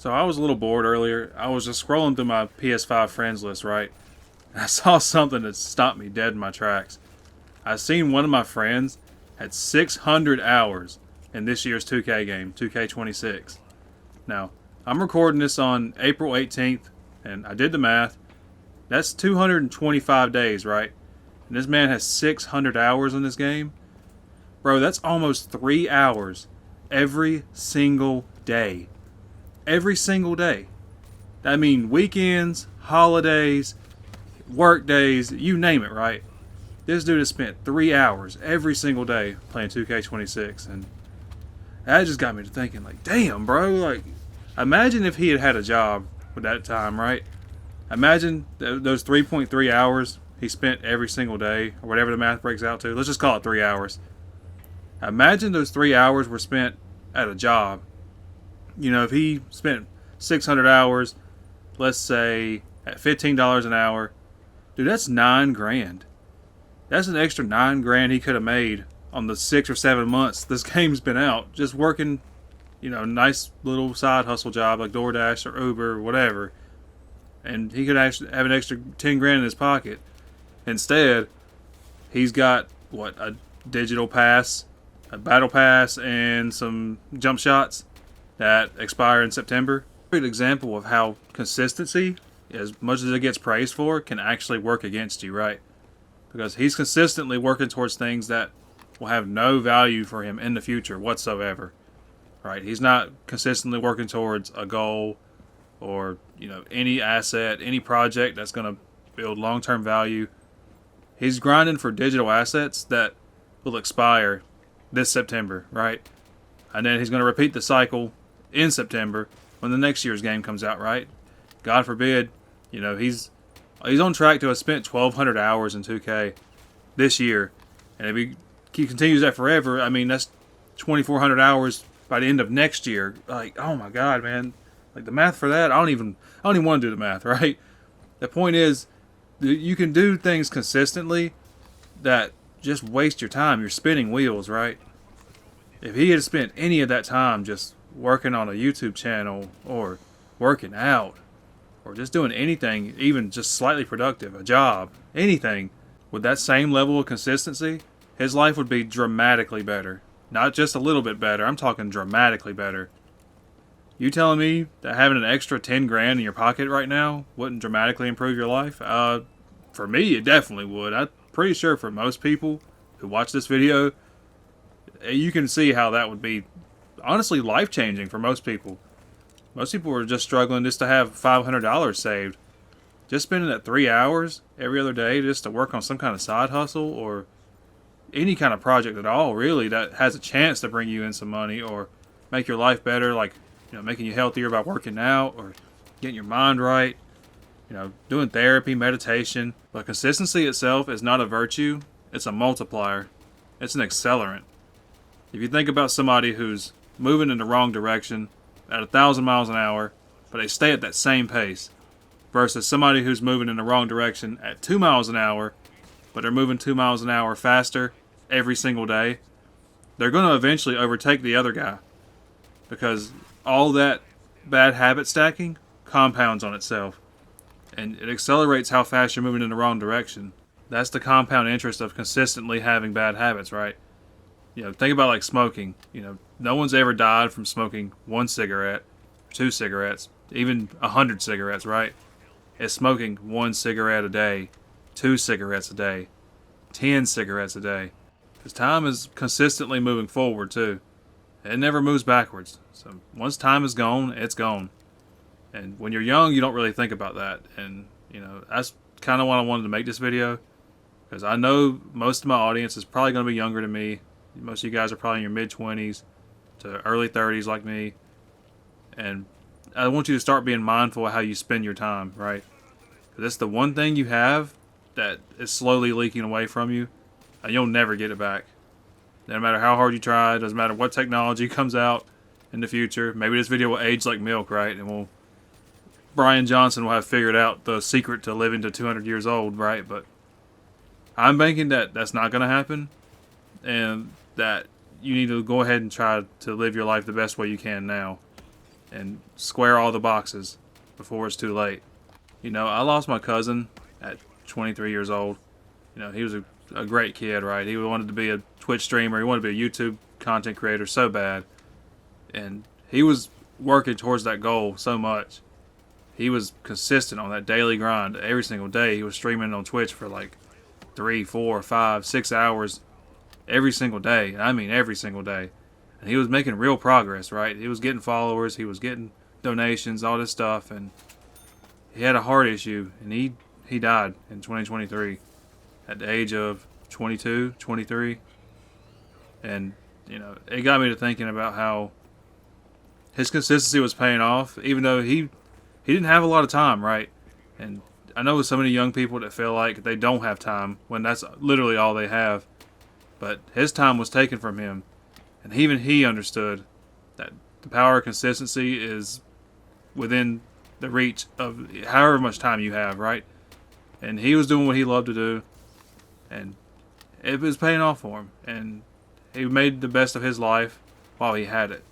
So I was a little bored earlier. I was just scrolling through my PS5 friends list, right? And I saw something that stopped me dead in my tracks. I seen one of my friends had 600 hours in this year's 2K game, 2K26. Now, I'm recording this on April 18th, and I did the math. That's 225 days, right? And this man has 600 hours in this game. Bro, that's almost 3 hours every single day. Every single day. I mean, weekends, holidays, work days, you name it, right? This dude has spent 3 hours every single day playing 2K26, and that just got me to thinking, like, damn, bro, like, imagine if he had had a job with that time, right? Imagine those 3.3 hours he spent every single day, or whatever the math breaks out to. Let's just call it 3 hours. Imagine those 3 hours were spent at a job. You know, if he spent 600 hours, let's say at $15 an hour, dude, that's $9 grand. That's an extra $9 grand he could have made on the 6 or 7 months this game's been out, just working, nice little side hustle job like DoorDash or Uber or whatever. And he could actually have an extra 10 grand in his pocket. Instead, he's got, a digital pass, a battle pass, and some jump shots that expire in September. A great example of how consistency, as much as it gets praised for, can actually work against you, right? Because he's consistently working towards things that will have no value for him in the future whatsoever, right? He's not consistently working towards a goal or, any asset, any project that's going to build long-term value. He's grinding for digital assets that will expire this September, right? And then he's going to repeat the cycle in September when the next year's game comes out, right? God forbid, he's on track to have spent 1,200 hours in 2K this year. And if he continues that forever, I mean, that's 2,400 hours by the end of next year. Like, oh my God, man. Like, the math for that, I don't even want to do the math, right? The point is, you can do things consistently that just waste your time. You're spinning wheels, right? If he had spent any of that time just working on a YouTube channel or working out or just doing anything, even just slightly productive, a job, anything, with that same level of consistency, his life would be dramatically better. Not just a little bit better, I'm talking dramatically better. You telling me that having an extra 10 grand in your pocket right now wouldn't dramatically improve your life? For me, it definitely would. I'm pretty sure for most people who watch this video, you can see how that would be honestly life-changing for most people. Most people are just struggling just to have $500 saved. Just spending that 3 hours every other day just to work on some kind of side hustle or any kind of project at all, really, that has a chance to bring you in some money or make your life better, like, making you healthier by working out or getting your mind right, doing therapy, meditation. But consistency itself is not a virtue, it's a multiplier. It's an accelerant. If you think about somebody who's moving in the wrong direction at 1,000 miles an hour, but they stay at that same pace, versus somebody who's moving in the wrong direction at 2 miles an hour, but they're moving 2 miles an hour faster every single day, they're going to eventually overtake the other guy. Because all that bad habit stacking compounds on itself. And it accelerates how fast you're moving in the wrong direction. That's the compound interest of consistently having bad habits, right? Think about like smoking. No one's ever died from smoking 1 cigarette, 2 cigarettes, even 100 cigarettes, right? It's smoking 1 cigarette a day, 2 cigarettes a day, 10 cigarettes a day. Because time is consistently moving forward too. It never moves backwards. So once time is gone, it's gone. And when you're young, you don't really think about that. And, that's kind of why I wanted to make this video. Because I know most of my audience is probably going to be younger than me. Most of you guys are probably in your mid-20s to early 30s like me. And I want you to start being mindful of how you spend your time, right? Because it's the one thing you have that is slowly leaking away from you. And you'll never get it back. No matter how hard you try, it doesn't matter what technology comes out in the future. Maybe this video will age like milk, right? And Brian Johnson will have figured out the secret to living to 200 years old, right? But I'm banking that that's not going to happen. And that you need to go ahead and try to live your life the best way you can now. and square all the boxes before it's too late. You know, I lost my cousin at 23 years old. You know, he was a great kid, right? He wanted to be a Twitch streamer. He wanted to be a YouTube content creator so bad. And he was working towards that goal so much. He was consistent on that daily grind every single day. He was streaming on Twitch for like 3, 4, 5, 6 hours every single day. I mean, every single day. And he was making real progress, right? He was getting followers. He was getting donations, all this stuff. And he had a heart issue. And he died in 2023 at the age of 22, 23. And, you know, it got me to thinking about how his consistency was paying off, even though he didn't have a lot of time, right? And I know so many young people that feel like they don't have time when that's literally all they have. But his time was taken from him. And even he understood that the power of consistency is within the reach of however much time you have, right? And he was doing what he loved to do. And it was paying off for him. And he made the best of his life while he had it.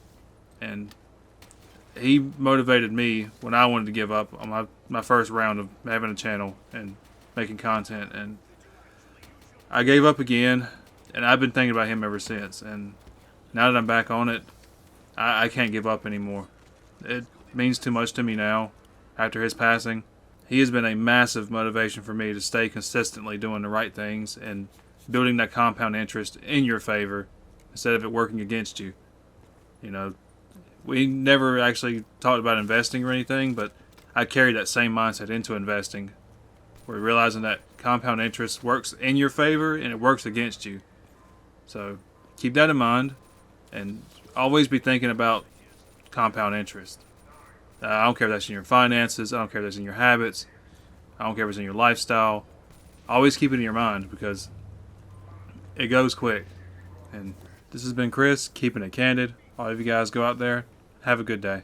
And he motivated me when I wanted to give up on my first round of having a channel and making content. And I gave up again, and I've been thinking about him ever since. And now that I'm back on it, I can't give up anymore. It means too much to me now after his passing. He has been a massive motivation for me to stay consistently doing the right things and building that compound interest in your favor instead of it working against you. You know, we never actually talked about investing or anything, but I carried that same mindset into investing. We're realizing that compound interest works in your favor and it works against you. So keep that in mind and always be thinking about compound interest. I don't care if that's in your finances. I don't care if that's in your habits. I don't care if it's in your lifestyle. Always keep it in your mind because it goes quick. And this has been Chris, keeping it candid. All of you guys go out there. Have a good day.